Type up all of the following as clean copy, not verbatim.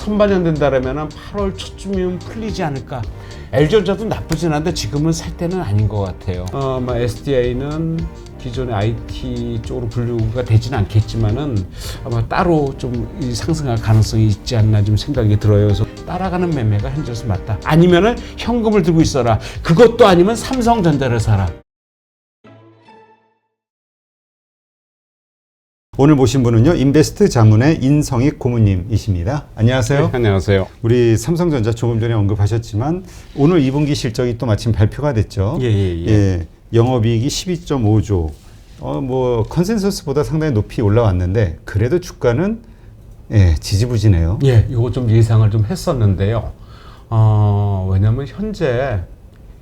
선반영된다라면 8월 초쯤이면 풀리지 않을까. LG전자도 나쁘진 않은데 지금은 살 때는 아닌 것 같아요. SDI는 기존의 IT 쪽으로 분류가 되지는 않겠지만은 아마 따로 좀 상승할 가능성이 있지 않나 좀 생각이 들어요. 그래서 따라가는 매매가 현재로서 맞다. 아니면은 현금을 들고 있어라. 그것도 아니면 삼성전자를 사라. 오늘 모신 분은요, 인베스트 자문의 인성익 고문님이십니다. 안녕하세요. 네, 안녕하세요. 우리 삼성전자 조금 전에 언급하셨지만 오늘 2분기 실적이 또 마침 발표가 됐죠. 예, 영업이익이 12.5조. 뭐 컨센서스보다 상당히 높이 올라왔는데 그래도 주가는 지지부진해요. 예, 이거 좀 예상을 좀 했었는데요. 왜냐면 현재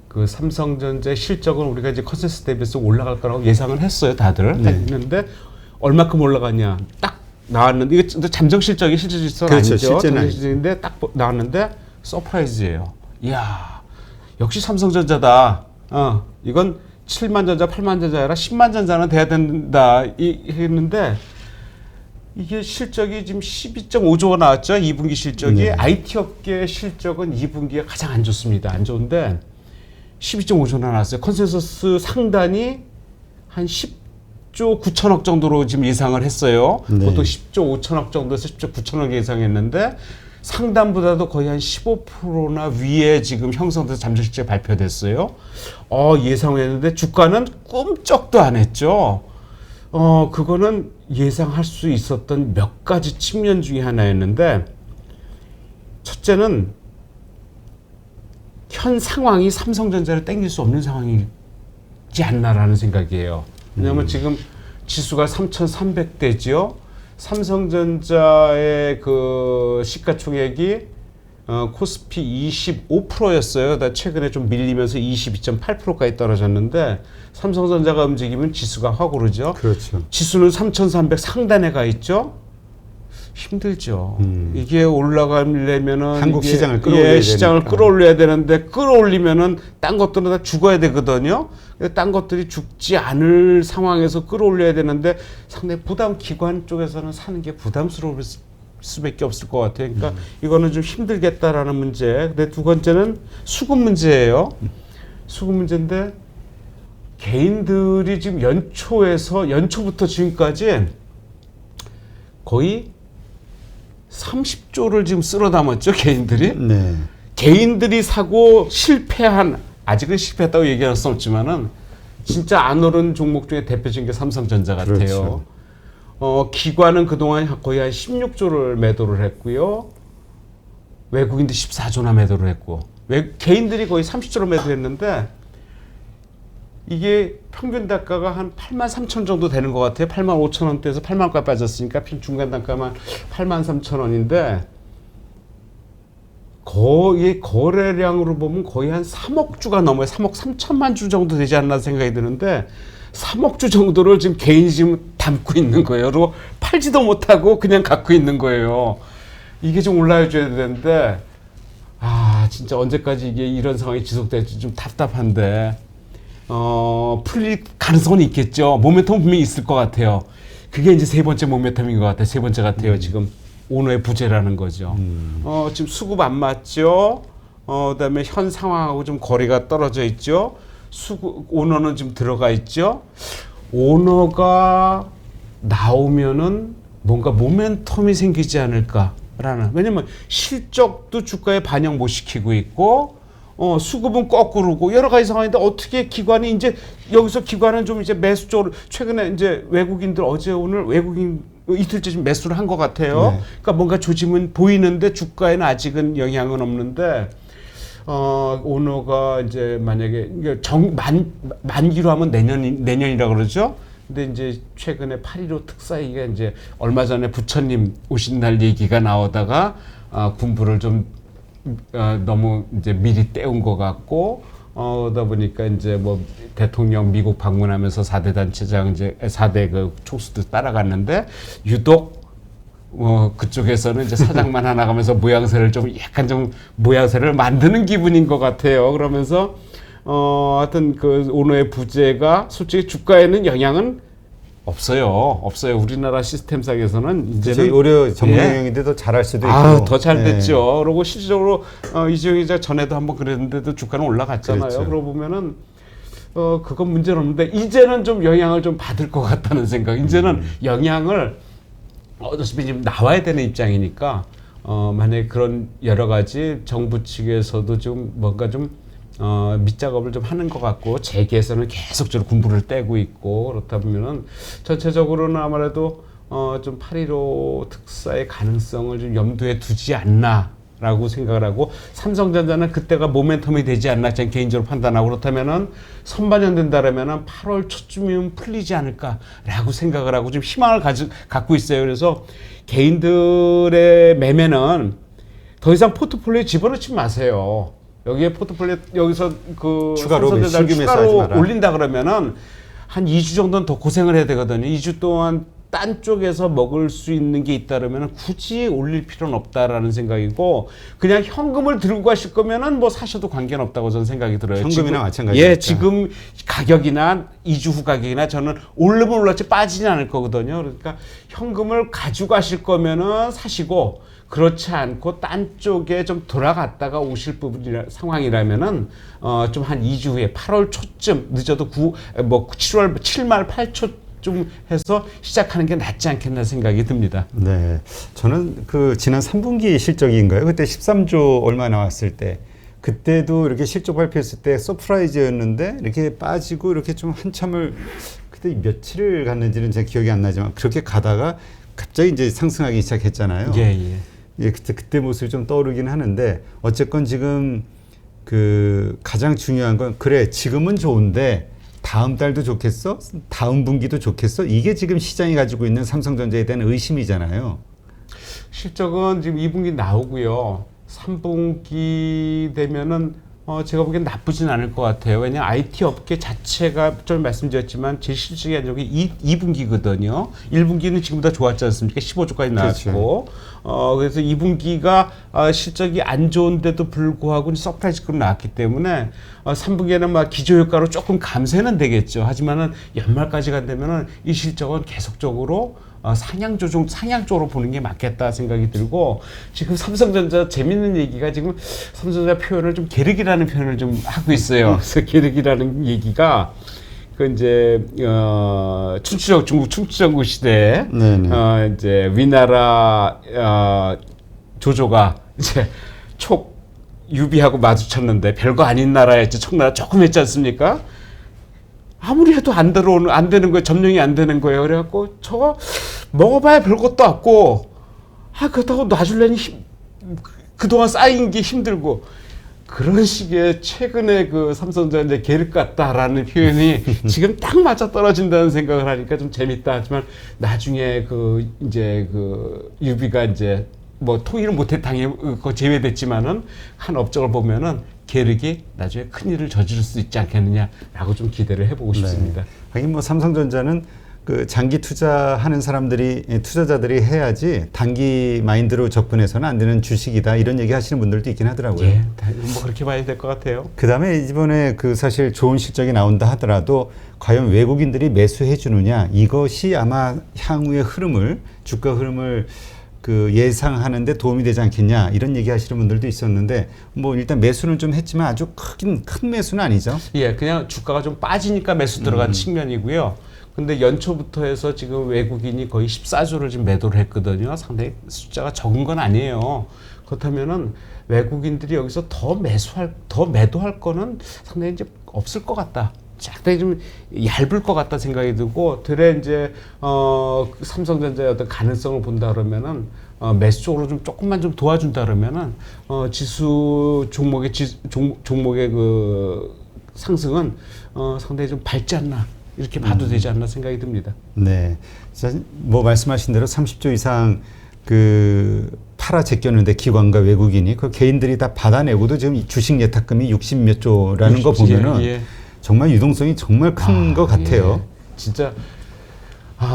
그 삼성전자 실적은 우리가 이제 컨센서스 대비해서 올라갈 거라고 예상을 했어요, 다들. 했는데 얼마큼 올라갔냐 딱 나왔는데 이게 잠정 실적이 실제 실적은 그렇죠, 아니죠. 실제는 실적인데 딱 나왔는데 서프라이즈예요. 이야, 역시 삼성전자다. 이건 7만 전자, 8만 전자 아니라 10만 전자는 돼야 된다 했는데 이게 실적이 지금 12.5조가 나왔죠. 2분기 실적이. 네. IT 업계 실적은 2분기가 가장 안 좋습니다. 안 좋은데 12.5조나 나왔어요. 컨센서스 상단이 한 10조 9천억 정도로 지금 예상을 했어요. 네. 보통 10조 5천억 정도에서 10조 9천억 예상했는데 상단보다도 거의 한 15%나 위에 지금 형성돼서 잠정실적 발표됐어요. 예상했는데 주가는 꿈쩍도 안 했죠. 그거는 예상할 수 있었던 몇 가지 측면 중에 하나였는데, 첫째는 현 상황이 삼성전자를 땡길 수 없는 상황이지 않나라는 생각이에요. 왜냐하면 지금 지수가 3,300대지요. 삼성전자의 그 시가총액이 코스피 25%였어요. 최근에 좀 밀리면서 22.8%까지 떨어졌는데 삼성전자가 움직이면 지수가 확 오르죠. 그렇죠. 지수는 3,300 상단에 가 있죠. 힘들죠. 이게 올라가려면은 한국 이게, 시장을 끌어올려야 시장을 되니까. 끌어올려야 되는데 끌어올리면은 딴 것들은 다 죽어야 되거든요. 딴 것들이 죽지 않을 상황에서 끌어올려야 되는데 상당히 기관 쪽에서는 사는 게 부담스러울 수밖에 없을 것 같아요. 그러니까 이거는 좀 힘들겠다라는 문제. 근데 두 번째는 수급 문제예요. 수급 문제인데 개인들이 지금 연초부터 지금까지 거의 30조를 지금 쓸어 담았죠, 개인들이. 네. 개인들이 사고 아직은 실패했다고 얘기할 수 없지만은 진짜 안 오른 종목 중에 대표적인 게 삼성전자 같아요. 그렇죠. 기관은 그동안 거의 한 16조를 매도를 했고요. 외국인들 14조나 매도를 했고, 개인들이 거의 30조를 매도했는데 이게 평균 단가가 한 8만 3천 정도 되는 것 같아요. 8만 5천 원대에서 8만 원까지 빠졌으니까 중간 단가만 8만 3천 원인데 거의 거래량으로 보면 거의 한 3억 주가 넘어요. 3억 3천만 주 정도 되지 않나 생각이 드는데 3억 주 정도를 지금 개인이 지금 담고 있는 거예요. 그리고 팔지도 못하고 그냥 갖고 있는 거예요. 이게 좀 올라줘야 되는데 진짜 언제까지 이게 이런 상황이 지속될지 좀 답답한데 풀릴 가능성은 있겠죠. 모멘텀은 분명히 있을 것 같아요. 그게 이제 세 번째 모멘텀인 것 같아요. 세 번째 같아요. 지금 오너의 부재라는 거죠. 지금 수급 안 맞죠. 그다음에 현 상황하고 좀 거리가 떨어져 있죠. 오너는 좀 들어가 있죠. 오너가 나오면은 뭔가 모멘텀이 생기지 않을까라는. 왜냐면 실적도 주가에 반영 못 시키고 있고, 수급은 거꾸로고 여러 가지 상황인데 어떻게 기관이 이제 여기서 기관은 좀 이제 매수 쪽으로 최근에 이제 외국인들 어제 오늘 외국인 이틀째 좀 매수를 한 것 같아요. 네. 그러니까 뭔가 조짐은 보이는데 주가에는 아직은 영향은 없는데 오너가 이제 만약에 만기로 하면 내년이라 그러죠. 근데 이제 최근에 8.15 특사위가 이제 얼마 전에 부처님 오신 날 얘기가 나오다가 군부를 좀 너무 이제 미리 때운 것 같고, 그러다 보니까 이제 뭐 대통령 미국 방문하면서 4대 단체장 이제 4대 그 촉수도 따라갔는데 유독 그쪽에서는 이제 사장만 하나 가면서 모양새를 좀 약간 좀 모양새를 만드는 기분인 것 같아요. 그러면서 하여튼 그 오너의 부재가 솔직히 주가에는 영향은 없어요. 우리나라 시스템상에서는 이제는 오히려 전문 영역인데도 잘할 수도 있고. 더 잘 됐죠. 그리고 실질적으로 이재용 기자 전에도 한번 그랬는데도 주가는 올라갔잖아요. 그렇죠. 그러고 보면은 그건 문제는 없는데 이제는 좀 영향을 좀 받을 것 같다는 생각. 이제는 영향을 어차피 지금 나와야 되는 입장이니까 만약에 그런 여러 가지 정부 측에서도 좀 뭔가 좀 밑작업을 좀 하는 것 같고 재계에서는 계속적으로 군부를 떼고 있고 그렇다 보면은 전체적으로는 아무래도 좀 8.15 특사의 가능성을 좀 염두에 두지 않나라고 생각을 하고 삼성전자는 그때가 모멘텀이 되지 않나 저는 개인적으로 판단하고 그렇다면은 선반영된다라면은 8월 초쯤이면 풀리지 않을까라고 생각을 하고 좀 희망을 갖고 있어요. 그래서 개인들의 매매는 더 이상 포트폴리오에 집어넣지 마세요. 여기에 포트폴리오 여기서 그 추가로 올린다 그러면은 한 2주 정도는 더 고생을 해야 되거든요. 2주 동안 딴 쪽에서 먹을 수 있는 게 있다 그러면은 굳이 올릴 필요는 없다라는 생각이고 그냥 현금을 들고 가실 거면은 뭐 사셔도 관계는 없다고 저는 생각이 들어요. 현금이나 마찬가지죠. 지금 가격이나 2주 후 가격이나 저는 오르면 올랐지 빠지진 않을 거거든요. 그러니까 현금을 가지고 가실 거면은 사시고 그렇지 않고 딴 쪽에 좀 돌아갔다가 오실 상황이라면은 좀 한 2주 후에 8월 초쯤 늦어도 7월 7말 8초쯤 해서 시작하는 게 낫지 않겠나 생각이 듭니다. 네, 저는 그 지난 3분기 실적인가요? 그때 13조 얼마 나왔을 때 그때도 이렇게 실적 발표했을 때 서프라이즈였는데 이렇게 빠지고 이렇게 좀 한참을 그때 며칠을 갔는지는 제 기억이 안 나지만 그렇게 가다가 갑자기 이제 상승하기 시작했잖아요. 예, 그때 모습이 좀 떠오르긴 하는데 어쨌건 지금 그 가장 중요한 건 그래 지금은 좋은데 다음 달도 좋겠어? 다음 분기도 좋겠어? 이게 지금 시장이 가지고 있는 삼성전자에 대한 의심이잖아요. 실적은 지금 2분기 나오고요. 3분기 되면은 제가 보기엔 나쁘진 않을 것 같아요. 왜냐 IT 업계 자체가 좀 말씀드렸지만 제 실적이 아니고 2분기거든요. 1분기는 지금보다 좋았지 않습니까? 15조까지 나왔고. 그렇죠. 그래서 2분기가 실적이 안 좋은데도 불구하고 서프라이즈급으로 나왔기 때문에 3분기에는 막 기저효과로 조금 감쇄는 되겠죠. 하지만은 연말까지가 되면은 이 실적은 계속적으로 상향 쪽으로 보는 게 맞겠다 생각이 들고 지금 삼성전자 재밌는 얘기가 지금 삼성전자 표현을 좀 계륵이라는 표현을 좀 하고 있어요. 그래서 계륵이라는 얘기가 그 이제 중국 춘추전국 시대에 이제 위나라 조조가 이제 유비하고 마주쳤는데 별거 아닌 나라였지 청나라 조금 했지 않습니까? 아무리 해도 안 되는 거예요. 점령이 안 되는 거예요. 그래갖고 저거 먹어봐야 별것도 없고 그렇다고 놔줄래니 그동안 쌓인 게 힘들고 그런 식의 최근에 그 삼성전자 계륵 같다라는 표현이 지금 딱 맞아 떨어진다는 생각을 하니까 좀 재밌다. 하지만 나중에 이제 유비가 이제 뭐 통일은 못해 제외됐지만은 한 업적을 보면은 계륵이 나중에 큰 일을 저지를 수 있지 않겠느냐라고 좀 기대를 해보고 싶습니다. 하긴 뭐 삼성전자는 그 장기 투자하는 투자자들이 해야지 단기 마인드로 접근해서는 안 되는 주식이다 이런 얘기 하시는 분들도 있긴 하더라고요. 예, 뭐 그렇게 봐야 될 것 같아요. 그다음에 이번에 그 사실 좋은 실적이 나온다 하더라도 과연 외국인들이 매수해 주느냐 이것이 아마 향후의 주가 흐름을 그 예상하는데 도움이 되지 않겠냐 이런 얘기 하시는 분들도 있었는데 뭐 일단 매수는 좀 했지만 아주 큰 매수는 아니죠. 예, 그냥 주가가 좀 빠지니까 매수 들어간 측면이고요. 근데 연초부터 해서 지금 외국인이 거의 14조를 지금 매도를 했거든요. 상당히 숫자가 적은 건 아니에요. 그렇다면은 외국인들이 여기서 더 매도할 거는 상당히 이제 없을 것 같다. 상당히 좀 얇을 것 같다 생각이 들고, 이제 삼성전자의 어떤 가능성을 본다 그러면은 매수 쪽으로 좀 조금만 좀 도와준다 그러면은 지수 종목의 그 상승은 상당히 좀 밝지 않나. 이렇게 봐도 되지 않나 생각이 듭니다. 네. 뭐 말씀하신 대로 30조 이상 팔아 제꼈는데 기관과 외국인이 그 개인들이 다 받아내고도 지금 주식 예탁금이 60몇 조라는 거 보면은 정말 유동성이 정말 큰 것 같아요. 예. 진짜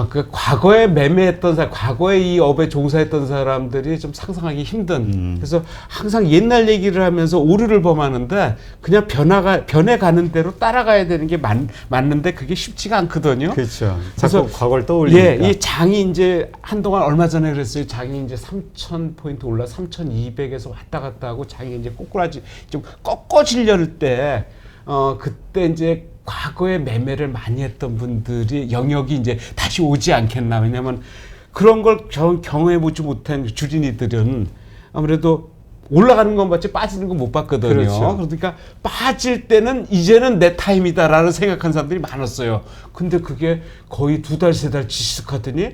그 과거에 매매했던 사람, 과거에 이 업에 종사했던 사람들이 좀 상상하기 힘든. 그래서 항상 옛날 얘기를 하면서 오류를 범하는데 그냥 변해가는 대로 따라가야 되는 게 맞는데 그게 쉽지가 않거든요. 그렇죠. 그래서 자꾸 과거를 떠올리니까. 예, 이 장이 이제 한동안 얼마 전에 그랬어요. 장이 이제 3,000포인트 올라 3,200에서 왔다 갔다 하고 장이 이제 꼬꾸라지 좀 꺾어지려를 때, 그때 이제 과거에 매매를 많이 했던 분들이 영역이 이제 다시 오지 않겠나. 왜냐면 그런 걸 경험해보지 못한 주린이들은 아무래도 올라가는 건 봤지 빠지는 건 못 봤거든요. 그렇죠. 그러니까 빠질 때는 이제는 내 타임이다라는 생각한 사람들이 많았어요. 근데 그게 거의 2달, 3달 지속하더니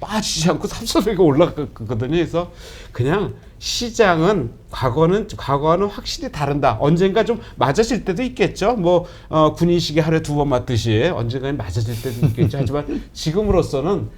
빠지지 않고 3,400이 올라갔거든요. 그래서 그냥 시장은 과거는 확실히 다른다. 언젠가 좀 맞아질 때도 있겠죠. 뭐 군인식이 하루에 2번 맞듯이 언젠가는 맞아질 때도 있겠죠. 하지만 지금으로서는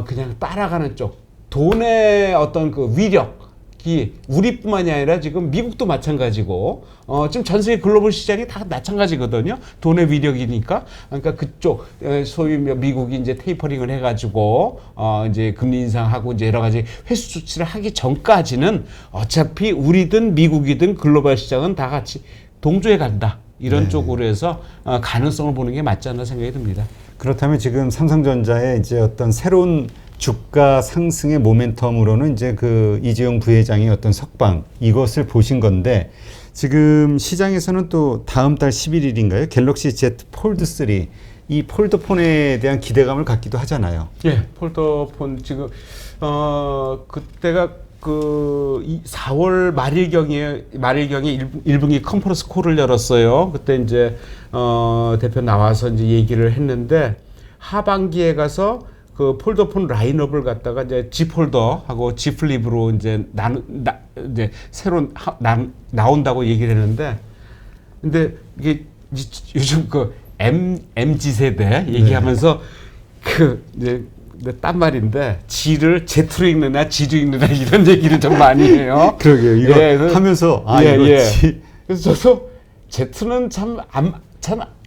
그냥 따라가는 쪽, 돈의 어떤 그 위력이 우리뿐만이 아니라 지금 미국도 마찬가지고 지금 전 세계 글로벌 시장이 다 마찬가지거든요. 돈의 위력이니까. 그러니까 그쪽 소위 미국이 이제 테이퍼링을 해가지고 이제 금리 인상하고 이제 여러 가지 회수 조치를 하기 전까지는 어차피 우리든 미국이든 글로벌 시장은 다 같이 동조해 간다. 이런 쪽으로 해서 가능성을 보는 게 맞지 않나 생각이 듭니다. 그렇다면 지금 삼성전자의 이제 어떤 새로운 주가 상승의 모멘텀으로는 이제 그 이재용 부회장의 어떤 석방 이것을 보신 건데 지금 시장에서는 또 다음 달 11일인가요? 갤럭시 Z 폴드 3 이 폴더폰에 대한 기대감을 갖기도 하잖아요. 예, 폴더폰 지금 그때가 그 4월 말일경에 1분기 컨퍼런스 콜을 열었어요. 그때 이제 대표 나와서 이제 얘기를 했는데 하반기에 가서 그 폴더폰 라인업을 갖다가 이제 G 폴더하고 G 플립으로 이제 이제 새로 나온다고 얘기를 했는데, 근데 이게 요즘 그 MZ 세대 얘기하면서 그 이제 딴 말인데 G를 Z로 읽느냐 G로 읽느냐 이런 얘기를 좀 많이 해요. 그러게요. 이거 예, 하면서 그래서 저도 Z는 참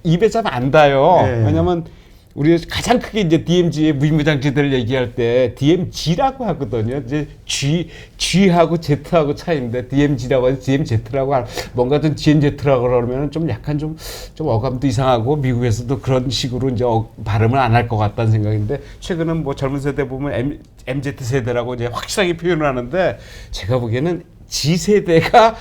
입에 참 안 닿아요. 왜냐면 우리 가장 크게 이제 DMZ의 무임무장지대를 얘기할 때 DMG라고 하거든요. 이제 G하고 Z하고 차이인데 DMG라고 해서 DMZ라고 뭔가 좀 DMZ라고 그러면은 좀 약간 좀 어감도 이상하고 미국에서도 그런 식으로 이제 발음을 안 할 것 같다는 생각인데 최근은 뭐 젊은 세대 보면 MZ 세대라고 이제 확실하게 표현을 하는데 제가 보기에는 G세대가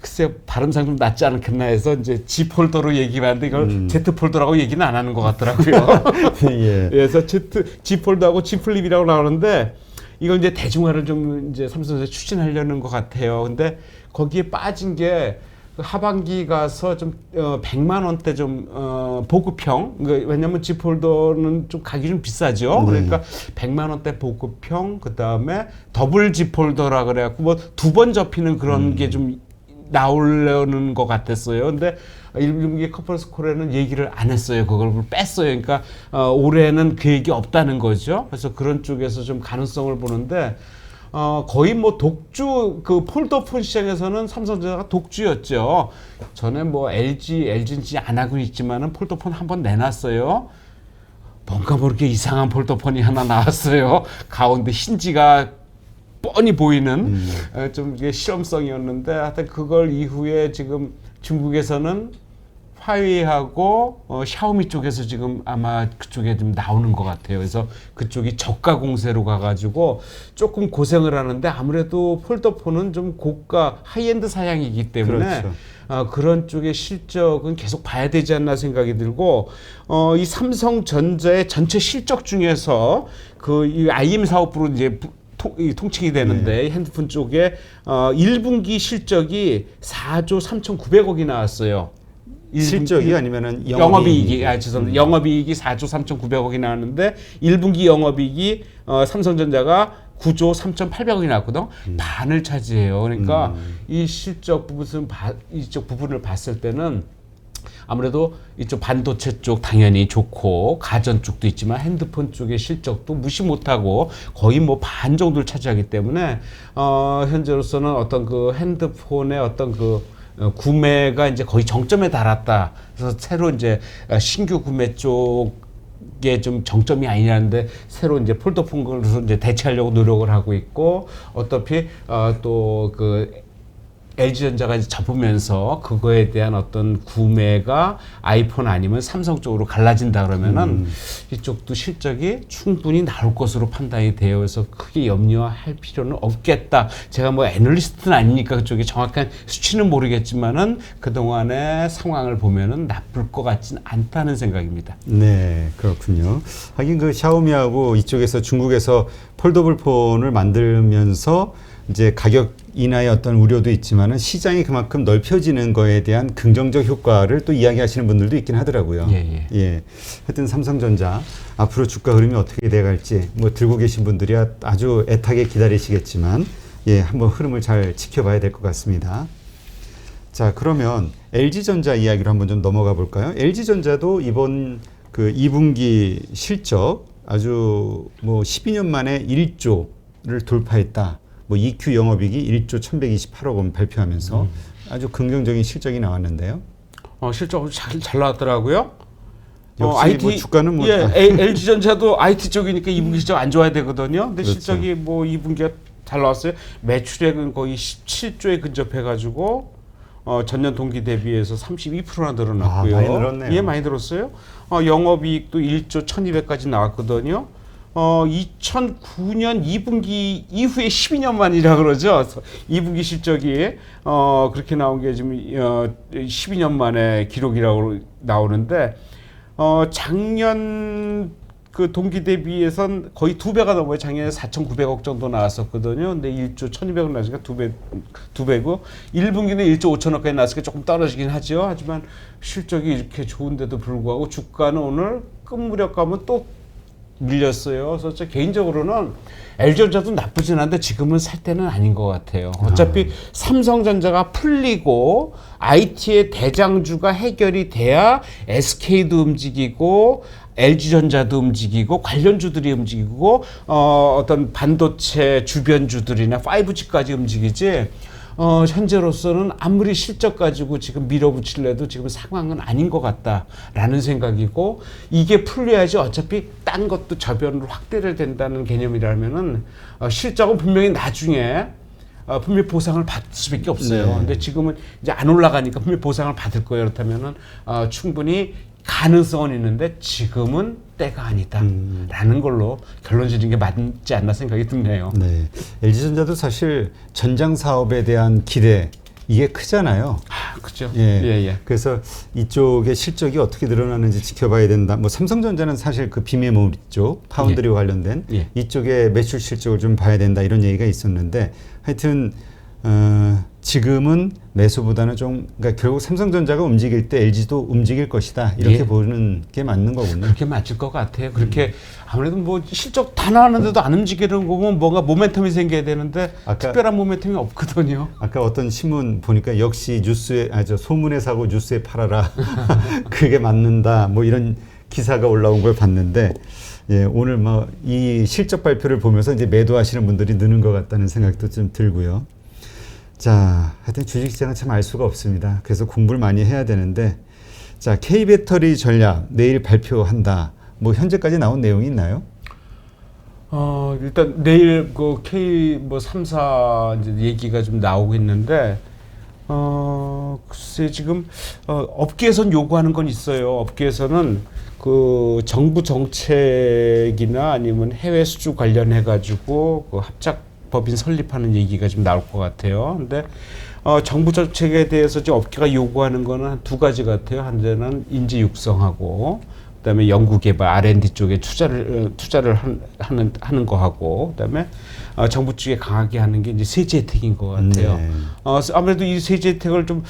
글쎄 발음상 좀 낫지 않겠나 해서 이제 G 폴더로 얘기하는데 이걸 Z 폴더라고 얘기는 안 하는 것 같더라고요. 예. 그래서 G 폴더하고 G 플립이라고 나오는데 이걸 이제 대중화를 좀 이제 삼성에서 추진하려는 것 같아요. 근데 거기에 빠진 게 하반기 가서 좀 100만 원대 좀 보급형, 왜냐면 G 폴더는 좀 가격이 좀 비싸죠. 그러니까 100만 원대 보급형, 그 다음에 더블 G 폴더라 그래갖고 뭐 2번 접히는 그런 게 좀 나오려는 것 같았어요. 근데 1분기 컨퍼런스 콜에는 얘기를 안 했어요. 그걸 뺐어요. 그러니까 올해는 계획이 없다는 거죠. 그래서 그런 쪽에서 좀 가능성을 보는데. 거의 뭐 독주, 그 폴더폰 시장에서는 삼성전자가 독주였죠. 전에 뭐 LG는 안 하고 있지만은 폴더폰 한번 내놨어요. 뭔가 모르게 이상한 폴더폰이 하나 나왔어요. 가운데 힌지가 뻔히 보이는 좀 이게 실험성이었는데 하여튼 그걸 이후에 지금 중국에서는 화웨이하고 샤오미 쪽에서 지금 아마 그쪽에 좀 나오는 것 같아요. 그래서 그쪽이 저가 공세로 가가지고 조금 고생을 하는데 아무래도 폴더폰은 좀 고가 하이엔드 사양이기 때문에 그렇죠. 그런 쪽의 실적은 계속 봐야 되지 않나 생각이 들고 이 삼성전자의 전체 실적 중에서 그 이 IM 사업부로 이제 통칭이 되는데 핸드폰 쪽에 1분기 실적이 4조 3,900억이 나왔어요. 실적이 아니면은 영업이익이 죄송합니다. 영업이익이 4조 3,900억이 나왔는데 1분기 영업이익이 삼성전자가 9조 3,800억이 나왔거든. 반을 차지해요. 그러니까 이 실적 이쪽 부분을 봤을 때는 아무래도 이쪽 반도체 쪽 당연히 좋고 가전 쪽도 있지만 핸드폰 쪽의 실적도 무시 못하고 거의 뭐 반 정도를 차지하기 때문에 현재로서는 어떤 그 핸드폰의 어떤 그 구매가 이제 거의 정점에 달았다. 그래서 새로 이제 신규 구매 쪽 게 좀 정점이 아니라는데 새로 이제 폴더폰으로 이제 대체하려고 노력을 하고 있고 어차피 또 그 LG전자가 이제 접으면서 그거에 대한 어떤 구매가 아이폰 아니면 삼성 쪽으로 갈라진다 그러면은 이쪽도 실적이 충분히 나올 것으로 판단이 되어서 크게 염려할 필요는 없겠다. 제가 뭐 애널리스트는 아니니까 그쪽에 정확한 수치는 모르겠지만은 그동안의 상황을 보면은 나쁠 것 같진 않다는 생각입니다. 네, 그렇군요. 하긴 그 샤오미하고 이쪽에서 중국에서 폴더블 폰을 만들면서 이제 가격 인하의 어떤 우려도 있지만은 시장이 그만큼 넓혀지는 거에 대한 긍정적 효과를 또 이야기하시는 분들도 있긴 하더라고요. 예. 하여튼 삼성전자 앞으로 주가 흐름이 어떻게 돼갈지 뭐 들고 계신 분들이 아주 애타게 기다리시겠지만 예, 한번 흐름을 잘 지켜봐야 될 것 같습니다. 자, 그러면 LG전자 이야기로 한번 좀 넘어가 볼까요? LG전자도 이번 그 2분기 실적 아주 뭐 12년 만에 1조를 돌파했다. 뭐 EQ 영업이익이 1조 1128억 원 발표하면서 아주 긍정적인 실적이 나왔는데요. 실적 잘 나왔더라고요. 역시 IT 뭐 주가는 뭐 LG전자도 IT 쪽이니까 2분기 실적 안 좋아야 되거든요. 근데 그렇죠. 실적이 뭐 2분기가 잘 나왔어요. 매출액은 거의 17조에 근접해가지고 전년 동기 대비해서 32%나 늘어났고요. 많이 늘었네요. 예, 많이 늘었어요. 영업이익도 1조 1,200까지 나왔거든요. 2009년 2분기 이후에 12년 만이라 그러죠. 2분기 실적이 그렇게 나온 게 지금 12년 만에 기록이라고 나오는데 작년 그 동기 대비해선 거의 2배가 넘어요. 작년에 4,900억 정도 나왔었거든요. 근데 1조 1,200억 나왔으니까 2배고 1분기는 1조 5천억까지 나왔으니까 조금 떨어지긴 하죠. 하지만 실적이 이렇게 좋은데도 불구하고 주가는 오늘 끝무렵 가면 또 밀렸어요. 그래서 개인적으로는 LG전자도 나쁘진 않은데 지금은 살 때는 아닌 것 같아요. 어차피 삼성전자가 풀리고 IT의 대장주가 해결이 돼야 SK도 움직이고 LG전자도 움직이고 관련주들이 움직이고 어떤 반도체 주변주들이나 5G까지 움직이지 현재로서는 아무리 실적 가지고 지금 밀어붙이려도 지금 상황은 아닌 것 같다라는 생각이고 이게 풀려야지 어차피 딴 것도 저변으로 확대를 된다는 개념이라면은 실적은 분명히 나중에 분명히 보상을 받을 수밖에 없어요. 네. 근데 지금은 이제 안 올라가니까 분명히 보상을 받을 거예요. 그렇다면은 충분히 가능성은 있는데 지금은 때가 아니다라는 걸로 결론 지는 게 맞지 않나 생각이 드네요. 네, LG전자도 사실 전장 사업에 대한 기대 이게 크잖아요. 그렇죠. 예. 그래서 이쪽의 실적이 어떻게 늘어나는지 지켜봐야 된다. 뭐 삼성전자는 사실 그 비메모리 쪽 파운드리와 관련된 이쪽의 매출 실적을 좀 봐야 된다 이런 얘기가 있었는데 하여튼 지금은 매수보다는 좀 그러니까 결국 삼성전자가 움직일 때 LG도 움직일 것이다 이렇게 보는 게 맞는 거군요. 그렇게 맞을 것 같아요. 그렇게 아무래도 뭐 실적 다 나왔는데도 안 움직이는 거면 뭔가 모멘텀이 생겨야 되는데 특별한 모멘텀이 없거든요. 아까 어떤 신문 보니까 역시 뉴스에 소문에 사고 뉴스에 팔아라 그게 맞는다 뭐 이런 기사가 올라온 걸 봤는데 예, 오늘 뭐 이 실적 발표를 보면서 이제 매도하시는 분들이 느는 것 같다는 생각도 좀 들고요. 자, 하여튼 주식시장은 참 알 수가 없습니다. 그래서 공부를 많이 해야 되는데, 자, K배터리 전략 내일 발표한다. 뭐 현재까지 나온 내용이 있나요? 일단 내일 그 K 뭐 3사 이제 얘기가 좀 나오고 있는데, 글쎄 지금 업계에선 요구하는 건 있어요. 업계에서는 그 정부 정책이나 아니면 해외 수주 관련해 가지고 그 합작 법인 설립하는 얘기가 좀 나올 것 같아요. 근데 정부 정책에 대해서 지금 업계가 요구하는 거는 한 두 가지 같아요. 하나는 인재 육성하고 그다음에 연구개발 R&D 쪽에 투자를 하는 거 하고 그다음에 정부 쪽에 강하게 하는 게 이제 세제 혜택인 것 같아요. 네. 아무래도 이 세제 혜택을 좀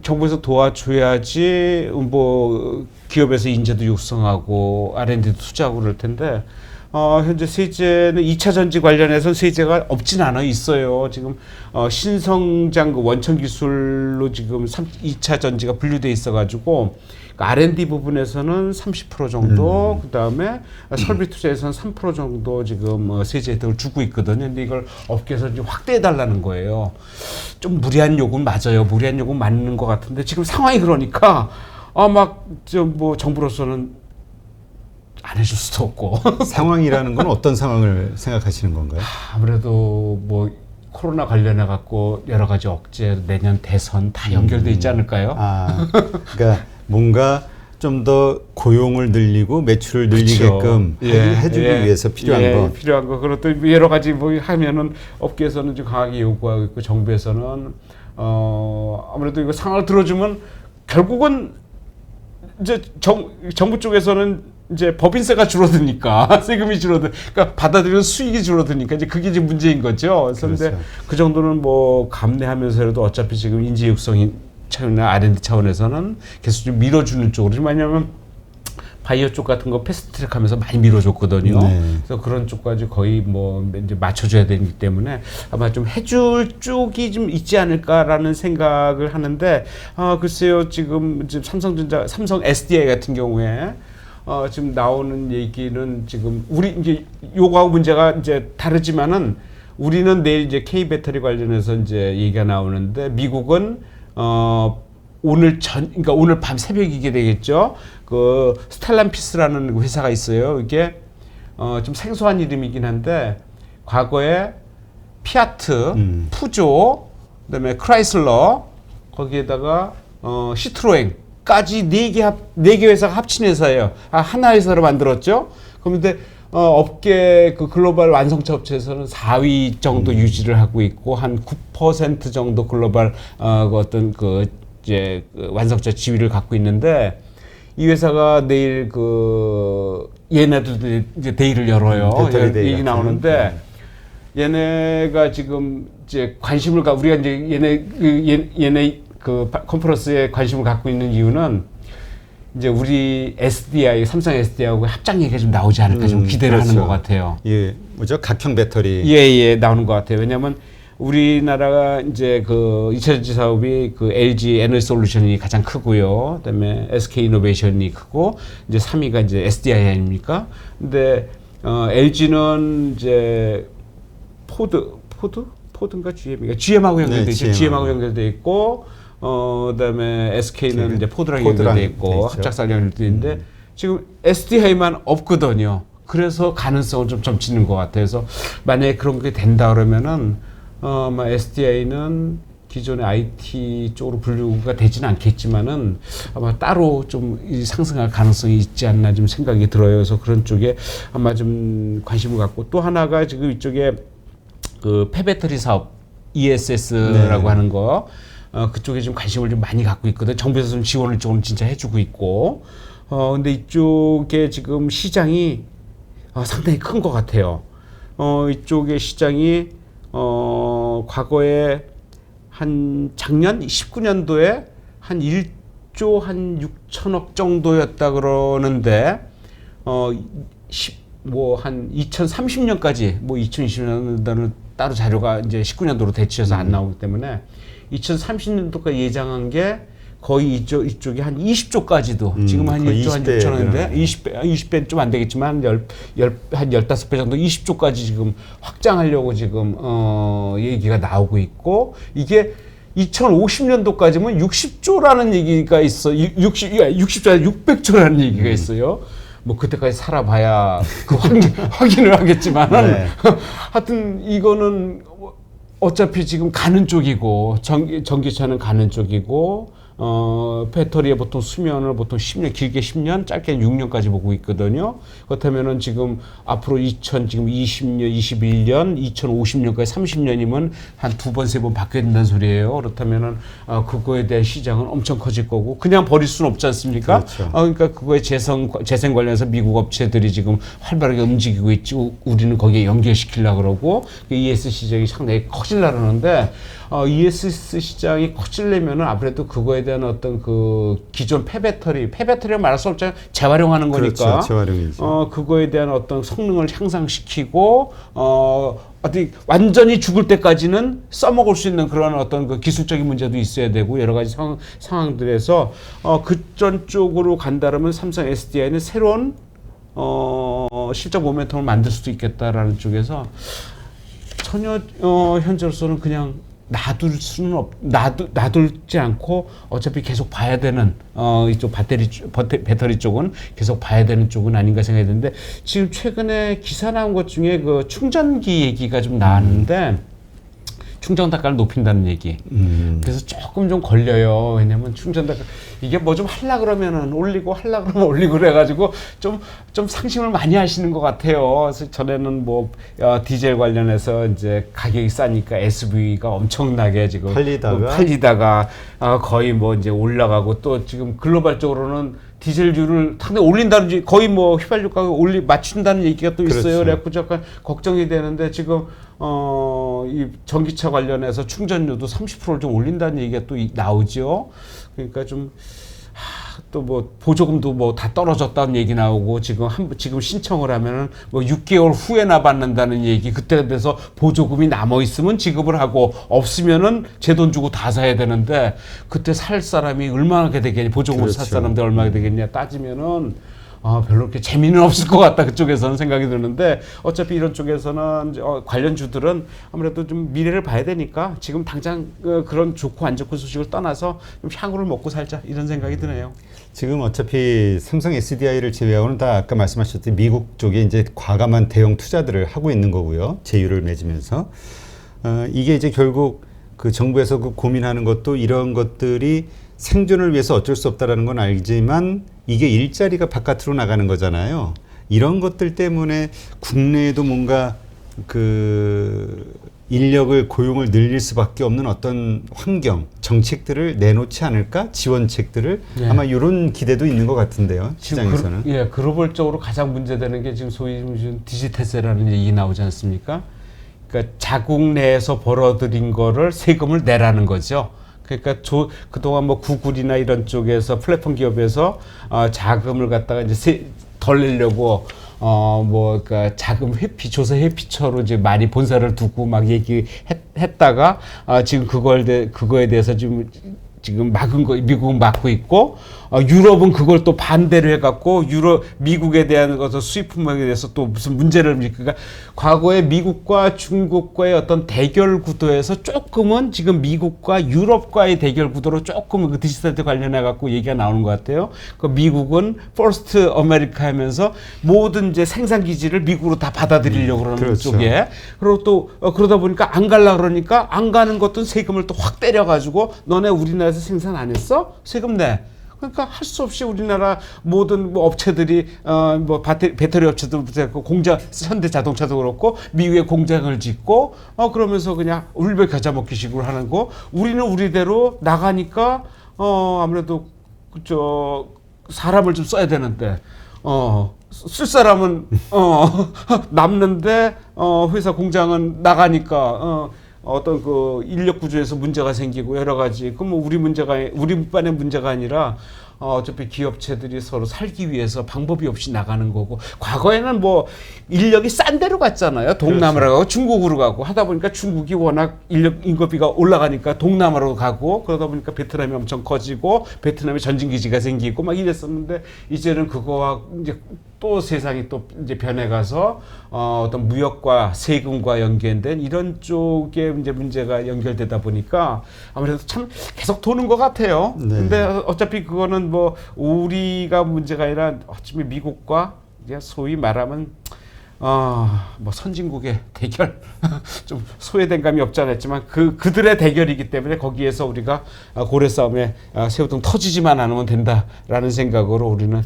정부에서 도와줘야지 뭐 기업에서 인재도 육성하고 R&D도 투자하고 그럴 텐데. 현재 세제는 2차 전지 관련해서 세제가 없진 않아 있어요. 지금 신성장 그 원천 기술로 지금 2차 전지가 분류돼 있어가지고 R&D 부분에서는 30% 정도, 그 다음에 설비 투자에서는 3% 정도 지금 세제 혜택을 주고 있거든요. 근데 이걸 업계에서 좀 확대해 달라는 거예요. 좀 무리한 요구는 맞아요. 무리한 요구는 맞는 것 같은데 지금 상황이 그러니까 뭐 정부로서는 안 해줄 수도 없고. 상황이라는 건 어떤 상황을 생각하시는 건가요? 아무래도 뭐 코로나 관련해 갖고 여러 가지 억제, 내년 대선 다 연결돼 있지 않을까요? 그러니까 뭔가 좀 더 고용을 늘리고 매출을 늘리게끔 해주기 위해서 필요한 거. 필요한 거. 그리고 또 여러 가지 뭐 하면은 업계에서는 좀 강하게 요구하고 있고 정부에서는 아무래도 이거 상황을 들어주면 결국은 이제 정부 쪽에서는 이제 법인세가 줄어드니까 세금이 그러니까 받아들이는 수익이 줄어드니까 이제 그게 이제 문제인 거죠. 그런데 그렇죠. 그 정도는 뭐 감내하면서라도 어차피 지금 인재 육성 차원이나 R&D 차원에서는 계속 좀 밀어주는 쪽으로. 왜냐하면 바이오 쪽 같은 거 패스트트랙하면서 많이 밀어줬거든요. 그래서 그런 쪽까지 거의 뭐 이제 맞춰줘야 되기 때문에 아마 좀 해줄 쪽이 좀 있지 않을까라는 생각을 하는데 글쎄요 지금 삼성 SDI 같은 경우에 지금 나오는 얘기는 지금 우리 이제 요거하고 문제가 이제 다르지만은 우리는 내일 이제 K 배터리 관련해서 이제 얘기가 나오는데 미국은 그러니까 오늘 밤 새벽이게 되겠죠. 그 스텔란티스라는 회사가 있어요. 이게 좀 생소한 이름이긴 한데 과거에 피아트, 푸조, 그다음에 크라이슬러 거기에다가 시트로엔까지 네 개 회사가 합친 회사예요. 하나 회사로 만들었죠. 그런데 업계 그 글로벌 완성차 업체에서는 4위 정도 유지를 하고 있고 한 9% 정도 글로벌 어떤 이제 완성차 지위를 갖고 있는데 이 회사가 내일 얘네들도 이제 데이를 열어요. 배터리 데이 얘기 나오는데 얘네가 지금 이제 우리가 이제 얘네 그 컨퍼런스에 관심을 갖고 있는 이유는 이제 우리 SDI, 삼성 SDI하고 합작 얘기가 좀 나오지 않을까 좀 기대를 하는 것 같아요. 예, 뭐죠? 각형 배터리. 예, 나오는 것 같아요. 왜냐하면 우리나라가 이제 그 2차전지 사업이 그 LG 에너지 솔루션이 가장 크고요. 그다음에 SK 이노베이션이 크고 이제 3위가 이제 SDI 아닙니까? 근데 LG는 이제 포드인가 GM하고 연결돼 있죠. GM하고 연결돼 있고. 그다음에 SK는 이제 포드랑 연결돼 있고 합작사랑 연결돼 있는데 지금 SDI만 없거든요. 그래서 가능성을 좀 점치는 것 같아요. 그래서 만약에 그런 게 된다 그러면은 아마 SDI는 기존의 IT 쪽으로 분류가 되지는 않겠지만은 아마 따로 좀 상승할 가능성이 있지 않나 좀 생각이 들어요. 그래서 그런 쪽에 아마 좀 관심을 갖고 또 하나가 지금 이쪽에 그 폐배터리 사업 ESS라고 하는 거. 그쪽에 좀 관심을 좀 많이 갖고 있거든. 정부에서 좀 지원을 좀 진짜 해주고 있고. 근데 이쪽에 지금 시장이 상당히 큰 것 같아요. 이쪽의 시장이 과거에 한 작년 19년도에 한 1조 한 6천억 정도였다 그러는데 한 2030년까지 뭐 2020년도는 따로 자료가 이제 19년도로 대치해서 안 나오기 때문에 2030년도까지 예상한 게 거의 이쪽이 한 20조까지도 지금 한 1조 한 6천억인데 20배 좀 안 되겠지만 한 15배 정도 20조까지 지금 확장하려고 지금 얘기가 나오고 있고 이게 2050년도까지면 60조라는 얘기가 있어. 60조 600조라는 얘기가 있어요. 뭐 그때까지 살아봐야 그 확인을 하겠지만은 하여튼 이거는 어차피 지금 가는 쪽이고 전기차는 가는 쪽이고 배터리의 보통 수명을 보통 10년 길게 10년 짧게 6년까지 보고 있거든요. 그렇다면은 지금 앞으로 지금 20년, 21년, 2050년까지 30년이면 한 2번, 3번 바뀌어야 된다는 소리예요. 그렇다면은 그거에 대한 시장은 엄청 커질 거고 그냥 버릴 수는 없지 않습니까? 그렇죠. 그러니까 그거에 재생 관련해서 미국 업체들이 지금 활발하게 움직이고 있지. 우리는 거기에 연결시키려고 그러고 그 ES 시장이 상당히 커질라 그러는데 ESS 시장이 커지려면은 아무래도 그거에 대한 어떤 그 기존 폐배터리를 말할 수 없잖아요. 재활용하는 거니까. 그렇죠. 재활용이죠. 그거에 대한 어떤 성능을 향상시키고 어디 완전히 죽을 때까지는 써먹을 수 있는 그런 어떤 그 기술적인 문제도 있어야 되고 여러 가지 상황들에서 그전 쪽으로 간다라면 삼성 SDI는 새로운 실적 모멘텀을 만들 수도 있겠다라는 쪽에서 전혀 현재로서는 그냥 놔둘지 않고 어차피 계속 봐야 되는 이쪽 배터리 쪽은 계속 봐야 되는 쪽은 아닌가 생각이 드는데 지금 최근에 기사 나온 것 중에 그 충전기 얘기가 좀 나왔는데 충전 단가를 높인다는 얘기. 그래서 조금 좀 걸려요. 왜냐면 충전 단가 이게 뭐 좀 하려 그러면은 올리고 하려 그러면 올리고 그래가지고 좀 상심을 많이 하시는 것 같아요. 그래서 전에는 뭐 디젤 관련해서 이제 가격이 싸니까 SUV가 엄청나게 지금 팔리다가 거의 뭐 이제 올라가고 또 지금 글로벌적으로는 디젤주를 상당히 올린다는 거의 뭐 휘발유 가격 맞춘다는 얘기가 또 있어요. 그렇죠. 그래갖고 약간 걱정이 되는데 지금 이 전기차 관련해서 충전료도 30%를 좀 올린다는 얘기가 또 나오죠. 그러니까 좀 또 뭐 보조금도 뭐 다 떨어졌다는 얘기 나오고 지금 신청을 하면은 뭐 6개월 후에나 받는다는 얘기. 그때 돼서 보조금이 남아 있으면 지급을 하고 없으면은 제 돈 주고 다 사야 되는데 그때 살 사람이 얼마나 되겠냐, 보조금을 살 사람들 얼마나 되겠냐 따지면은 별로 그렇게 재미는 없을 것 같다. 그쪽에서는 생각이 드는데 어차피 이런 쪽에서는 관련주들은 아무래도 좀 미래를 봐야 되니까 지금 당장 그런 좋고 안 좋고 소식을 떠나서 좀 향후를 먹고 살자 이런 생각이 드네요. 지금 어차피 삼성 SDI를 제외하고는 다 아까 말씀하셨듯이 미국 쪽에 이제 과감한 대형 투자들을 하고 있는 거고요. 제휴를 맺으면서 이게 이제 결국 그 정부에서 그 고민하는 것도 이런 것들이 생존을 위해서 어쩔 수 없다라는 건 알지만 이게 일자리가 바깥으로 나가는 거잖아요. 이런 것들 때문에 국내에도 뭔가 그 인력을 고용을 늘릴 수밖에 없는 어떤 환경, 정책들을 내놓지 않을까? 지원책들을 아마 이런 기대도 있는 것 같은데요. 시장에서는. 글로벌적으로 가장 문제되는 게 지금 소위 디지털세라는 얘기 나오지 않습니까? 그러니까 자국 내에서 벌어들인 거를 세금을 내라는 거죠. 그러니까 그동안 뭐 구글이나 이런 쪽에서 플랫폼 기업에서 자금을 갖다가 이제 덜 내려고 그러니까 자금 회피, 조사 회피처로 이제 많이 본사를 두고 막 얘기했다가 지금 그거에 대해서 지금 미국은 막고 있고 유럽은 그걸 또 반대로 해갖고 미국에 대한 것을 수입품에 대해서 또 무슨 문제를 그러니까 과거에 미국과 중국과의 어떤 대결 구도에서 조금은 지금 미국과 유럽과의 대결 구도로 조금은 그 디지털에 관련해갖고 얘기가 나오는 것 같아요. 그 미국은 퍼스트 아메리카 하면서 모든 이제 생산 기지를 미국으로 다 받아들이려고 그러는 그렇죠. 쪽에 그리고 또 그러다 보니까 안 갈라 그러니까 안 가는 것도 세금을 또 확 때려가지고 너네 우리나라에서 생산 안 했어? 세금 내. 그러니까 할 수 없이 우리나라 모든 업체들이 배터리 업체들부터 해서 현대 자동차도 그렇고 미국에 공장을 짓고 그러면서 그냥 울며 겨자 먹기식으로 하는 거. 우리는 우리대로 나가니까 아무래도 사람을 좀 써야 되는데 쓸 사람은 남는데 회사 공장은 나가니까 어떤 그 인력 구조에서 문제가 생기고 여러 가지. 그럼 뭐 우리만의 문제가 아니라 어차피 기업체들이 서로 살기 위해서 방법이 없이 나가는 거고 과거에는 뭐 인력이 싼 데로 갔잖아요. 동남아로 가고 중국으로 가고 하다 보니까 중국이 워낙 인건비가 올라가니까 동남아로 가고 그러다 보니까 베트남이 엄청 커지고 베트남에 전진기지가 생기고 막 이랬었는데 이제는 그거와 이제 또 세상이 또 이제 변해가서 어떤 무역과 세금과 연계된 이런 쪽에 이제 문제가 연결되다 보니까 아무래도 참 계속 도는 것 같아요. 네. 근데 어차피 그거는 뭐 우리가 문제가 아니라 어차피 미국과 이제 소위 말하면 뭐 선진국의 대결 좀 소외된 감이 없지 않아 있지만 그들의 대결이기 때문에 거기에서 우리가 고래 싸움에 새우등 터지지만 않으면 된다라는 생각으로 우리는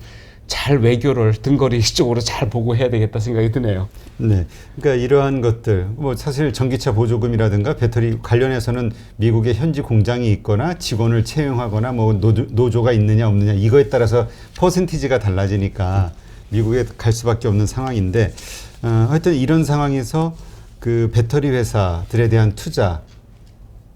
잘 외교를 등거리 쪽으로 잘 보고 해야 되겠다 생각이 드네요. 네, 그러니까 이러한 것들, 뭐 사실 전기차 보조금이라든가 배터리 관련해서는 미국의 현지 공장이 있거나 직원을 채용하거나 뭐 노조가 있느냐 없느냐 이거에 따라서 퍼센티지가 달라지니까 미국에 갈 수밖에 없는 상황인데 하여튼 이런 상황에서 그 배터리 회사들에 대한 투자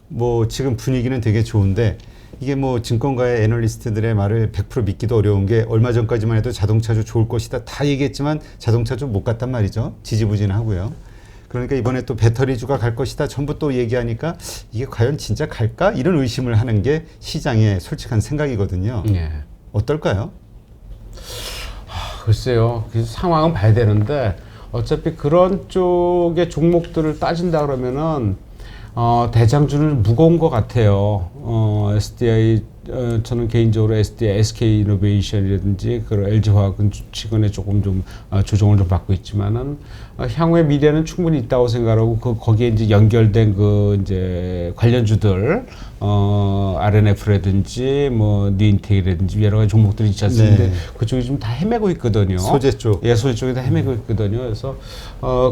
뭐 지금 분위기는 되게 좋은데. 이게 뭐 증권가의 애널리스트들의 말을 100% 믿기도 어려운 게 얼마 전까지만 해도 자동차주 좋을 것이다 다 얘기했지만 자동차주 못 갔단 말이죠. 지지부진하고요. 그러니까 이번에 또 배터리주가 갈 것이다 전부 또 얘기하니까 이게 과연 진짜 갈까? 이런 의심을 하는 게 시장의 솔직한 생각이거든요. 네. 어떨까요? 글쎄요. 그 상황은 봐야 되는데 어차피 그런 쪽의 종목들을 따진다 그러면은 대장주는 무거운 것 같아요. SDI 저는 개인적으로 SDI, SK 이노베이션이라든지 그 LG화학은 최근에 조금 좀 조정을 좀 받고 있지만은 향후의 미래는 충분히 있다고 생각하고 거기에 이제 연결된 그 이제 관련주들 RNF라든지 뭐 니인텍이라든지 여러 가지 종목들이 있지 않습니까? 네. 그쪽이 좀 다 헤매고 있거든요. 소재 쪽. 예, 소재 쪽이 다 헤매고 있거든요. 그래서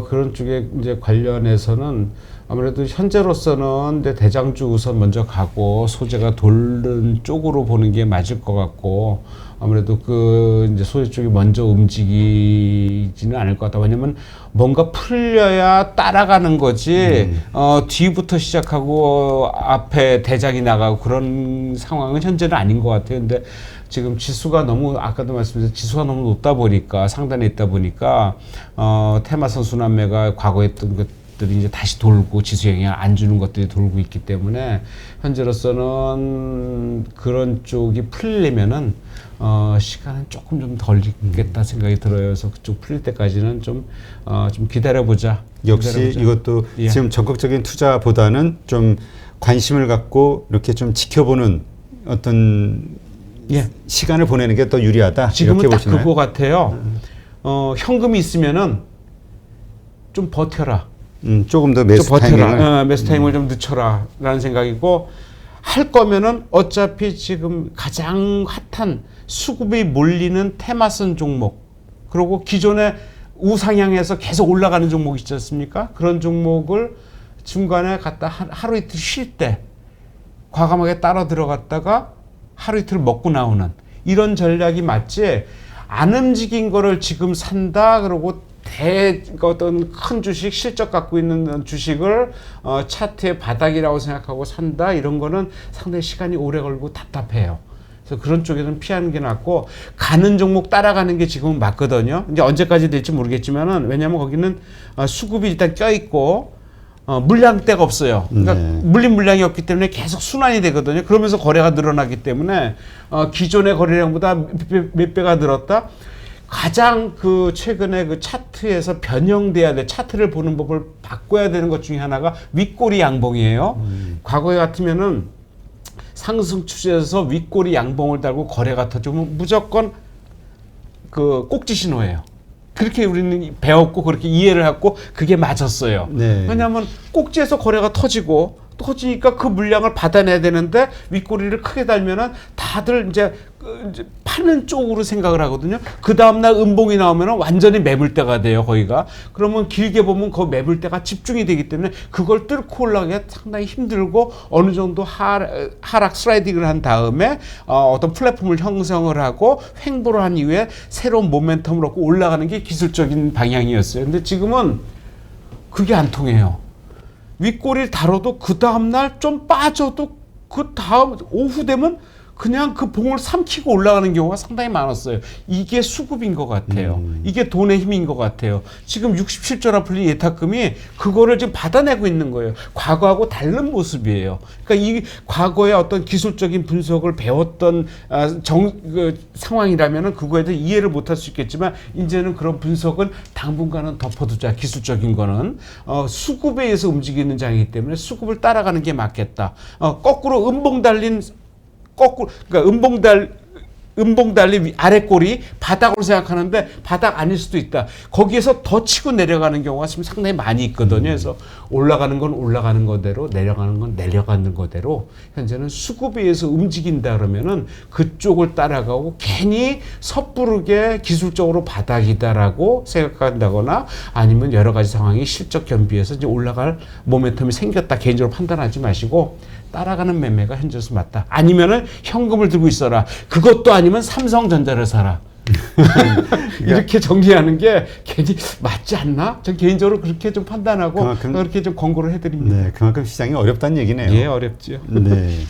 그런 쪽에 이제 관련해서는 아무래도 현재로서는 대장주 우선 먼저 가고 소재가 돌는 쪽으로 보는 게 맞을 것 같고 아무래도 그 이제 소재 쪽이 먼저 움직이지는 않을 것 같다. 왜냐면 뭔가 풀려야 따라가는 거지. 뒤부터 시작하고 앞에 대장이 나가고 그런 상황은 현재는 아닌 것 같아요. 근데 지금 지수가 너무 아까도 말씀드렸듯이 지수가 너무 높다 보니까 상단에 있다 보니까 테마선 순환매가 과거에 했던 것들이 이제 다시 돌고 지수 영향 안 주는 것들이 돌고 있기 때문에 현재로서는 그런 쪽이 풀리면은 시간은 조금 좀 걸리겠다 생각이 들어요. 그래서 그쪽 풀릴 때까지는 좀 기다려보자. 역시 이것도 예. 지금 적극적인 투자보다는 좀 관심을 갖고 이렇게 좀 지켜보는 어떤 예. 시간을 보내는 게 더 유리하다. 지금은 이렇게 딱 보시나요? 그거 같아요. 현금이 있으면은 좀 버텨라. 조금 더 매수 좀 버텨라. 타이밍을. 매수 타임을 좀 늦춰라라는 생각이고 할 거면은 어차피 지금 가장 핫한 수급이 몰리는 테마선 종목 그리고 기존에 우상향해서 계속 올라가는 종목 있지 않습니까? 그런 종목을 중간에 갖다 하루 이틀 쉴 때 과감하게 따라 들어갔다가 하루 이틀 먹고 나오는 이런 전략이 맞지 안 움직인 거를 지금 산다 그러고 어떤 큰 주식 실적 갖고 있는 주식을 차트의 바닥이라고 생각하고 산다 이런 거는 상당히 시간이 오래 걸고 답답해요. 그래서 그런 쪽에는 피하는 게 낫고 가는 종목 따라가는 게 지금은 맞거든요. 이제 언제까지 될지 모르겠지만은 왜냐하면 거기는 수급이 일단 껴 있고 물량대가 없어요. 그러니까 물린 물량이 없기 때문에 계속 순환이 되거든요. 그러면서 거래가 늘어나기 때문에 기존의 거래량보다 몇 배가 늘었다. 가장 그 최근에 그 차트에서 변형돼야 돼. 차트를 보는 법을 바꿔야 되는 것 중에 하나가 윗꼬리 양봉이에요. 과거에 같으면은 상승 추세에서 윗꼬리 양봉을 달고 거래가 터지면 무조건 그 꼭지 신호예요. 그렇게 우리는 배웠고 그렇게 이해를 했고 그게 맞았어요. 네. 왜냐하면 꼭지에서 거래가 터지니까 그 물량을 받아내야 되는데 윗꼬리를 크게 달면은 다들 이제 파는 쪽으로 생각을 하거든요. 그 다음날 음봉이 나오면은 완전히 매물대가 돼요, 거기가. 그러면 길게 보면 그 매물대가 집중이 되기 때문에 그걸 뚫고 올라가기가 상당히 힘들고 어느 정도 하락 슬라이딩을 한 다음에 어떤 플랫폼을 형성을 하고 횡보를 한 이후에 새로운 모멘텀을 얻고 올라가는 게 기술적인 방향이었어요. 근데 지금은 그게 안 통해요. 윗꼬리를 다뤄도 그 다음날 좀 빠져도 그 다음 오후 되면 그냥 그 봉을 삼키고 올라가는 경우가 상당히 많았어요. 이게 수급인 것 같아요. 이게 돈의 힘인 것 같아요. 지금 67조나 풀린 예탁금이 그거를 지금 받아내고 있는 거예요. 과거하고 다른 모습이에요. 그러니까 이 과거의 어떤 기술적인 분석을 배웠던 상황이라면은 그거에 대해 이해를 못할 수 있겠지만 이제는 그런 분석은 당분간은 덮어두자. 기술적인 거는 수급에 의해서 움직이는 장이기 때문에 수급을 따라가는 게 맞겠다. 거꾸로 그러니까 음봉 달리 아래 꼬리 바닥으로 생각하는데 바닥 아닐 수도 있다. 거기에서 더 치고 내려가는 경우가 지금 상당히 많이 있거든요. 그래서 올라가는 건 올라가는 거대로 내려가는 건 내려가는 거대로 현재는 수급에 의해서 움직인다 그러면은 그쪽을 따라가고 괜히 섣부르게 기술적으로 바닥이다라고 생각한다거나 아니면 여러 가지 상황이 실적 겸비해서 이제 올라갈 모멘텀이 생겼다 개인적으로 판단하지 마시고 따라가는 매매가 현재로서 맞다. 아니면은 현금을 들고 있어라. 그것도 아니면 삼성전자를 사라. 이렇게 정리하는 게 괜히 맞지 않나? 전 개인적으로 그렇게 좀 판단하고 그렇게 좀 권고를 해드립니다. 네, 그만큼 시장이 어렵다는 얘기네요. 예, 어렵죠. 네.